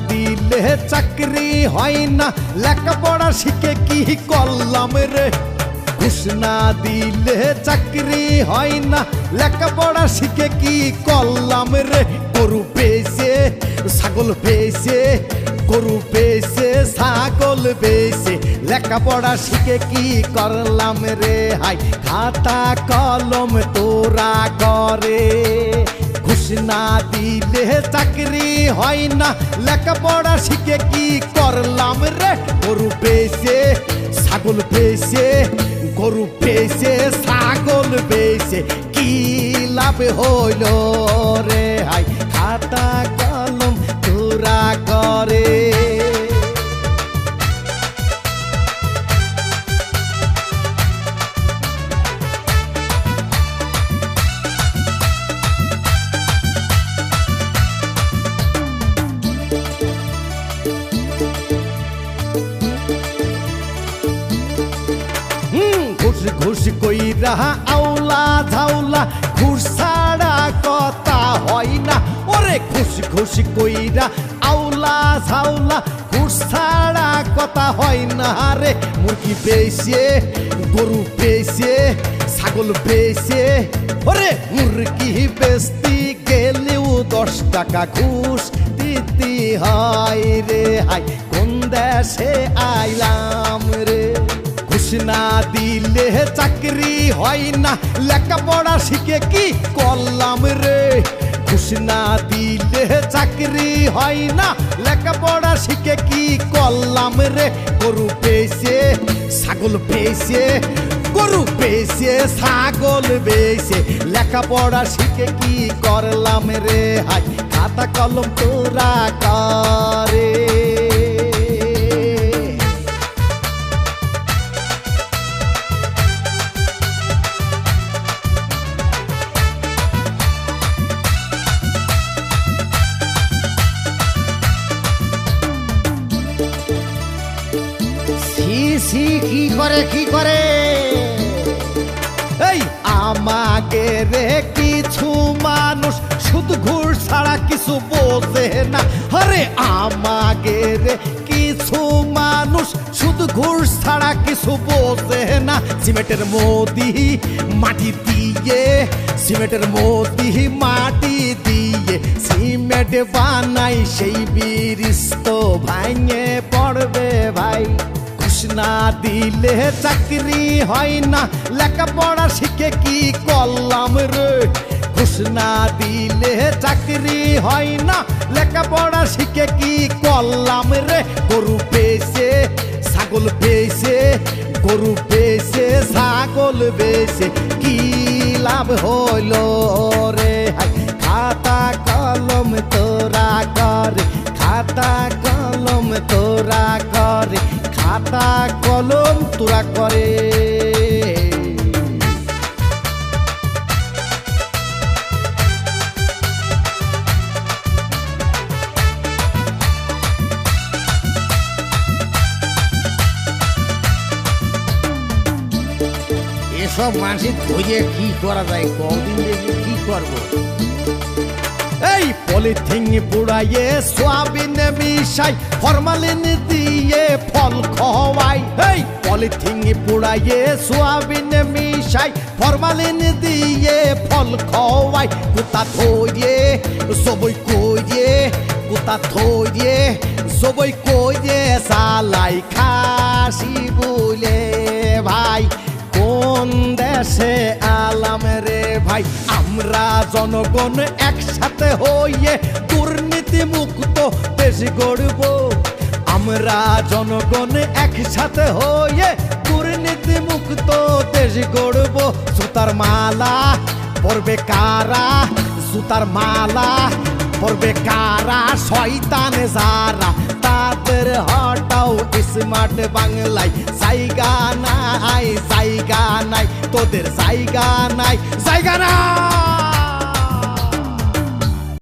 দিলে চাকরি হয় না, লেখাপড়া শিখে কি করলাম রে। ঘুষ না দিলে চাকরি হয় না, লেখাপড়া শিখে কি করলাম রে। গরু পেয়েছে, ছাগল পেয়েছে, গরু পেয়েছে, ছাগল পেয়েছে, লেখাপড়া শিখে কি করলাম রে। হাই খাতা কলম তোরা করে, ঘুষ না দিলে চাকরি হয় না, লেখাপড়া শিখে কি করলাম রে। গরু পেয়েছে, ছাগল পেয়েছে, গরু পেয়েছে, ছাগল পেয়েছে, কি লাভ হইল রে। হাই খাতা কলম তোরা করে। ঘুষ কইরা আউলা ঝাউলা, ঘুষ ছাড়া কথা হয় না। ওরে ঘুষ ঘুষ কইরা আউলা ঝাউলা, ঘুষ ছাড়া কথা হয় না রে। মুরগি পেয়েছে, গরু পেয়েছে, ছাগল পেয়েছে, ওরে মুরগি বেচতে গেলেও 10 টাকা ঘুষ দিতে হয় রে। হাই কোন দেশে আইলাম রে। ঘুষ না দিলে চাকরি হয় না, লেখাপড়া শিখে কি করলাম রে। ঘুষ না দিলে চাকরি হয় না, লেখাপড়া শিখে কি করলাম রে। গরু পেয়েছে, ছাগল পেয়েছে, গরু পেয়েছে, ছাগল পেয়েছে, লেখাপড়া শিখে কি করলাম রে। হাই খাতা কলম তোরা করে। কি করে কি করে এই আমাকে রে কিছু মানুষ শুধু ঘুষ ছাড়া কিছু বোঝে না। আরে আমাকে রে কিছু মানুষ শুধু ঘুষ ছাড়া কিছু বোঝে না। সিমেন্টের মোদি মাটি দিয়ে, সিমেন্টের মোদি মাটি দিয়ে, সিমেন্ট বানাই সেই ব্রিজ তো ভাঙে পড়বে ভাই। ঘুষ না দিলে চাকরি হয় না, লেখাপড়া শিখে কি করলাম রে। ঘুষ না দিলে চাকরি হয় না, লেখাপড়া শিখে কি করলাম রে। গরু পেয়েছে, ছাগল পেয়েছে, গরু পেয়েছে, ছাগল পেয়েছে, কি লাভ হইল রে। খাতা কলম তোরা করে, খাতা কলম তোরা করে, খাতা কলম তোরা করে। এসব মানুষের ধরে কি করা যায়, কদিন দেখি কি করবো। এই পলিথিন পুড়াইয়ে সোয়াবিন মিশাই, ফরমালিন দিয়ে ফল খাওয়াই। এই পলিথিন পুড়াইয়ে সোয়াবিন মিশাই, ফরমালিন দিয়ে ফল খাওয়াই। কুতা থইয়ে সবই কইয়ে, কুতা থইয়ে সবই কইয়ে, সালাই খাসি বলে ভাই। কোন দেশে আলাম রে ভাই। আমরা জনগণ একসাথে হইয়ে দুর্নীতি মুক্ত দেশ গড়ব। আমরা জনগণ একসাথে হইয়ে দুর্নীতি মুক্ত দেশ গড়ব। জুতার মালা পরবে কারা, জুতার মালা পরবে কারা, শয়তান যারা তাদের হটাও স্মার্ট বাংলায়। জায়গা নাই, জায়গা নাই, তোদের জায়গা নাই, জায়গা নাই।